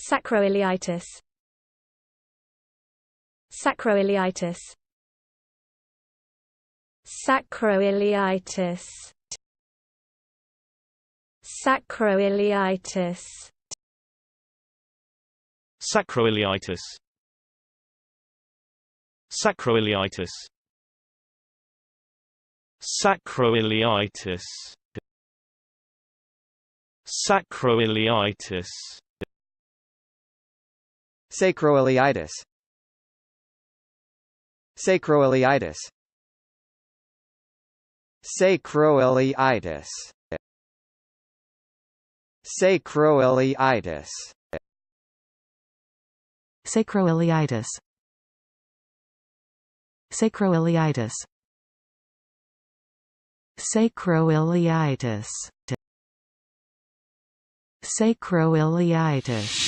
Sacroiliitis. Sacroiliitis. Sacroiliitis. Sacroiliitis. Sacroiliitis. Sacroiliitis. Sacroiliitis. Sacroiliitis. Sacroiliitis. Sacroiliitis. Sacroiliitis. Sacroiliitis. Sacroiliitis. Sacroiliitis. Sacroiliitis. Sacroiliitis.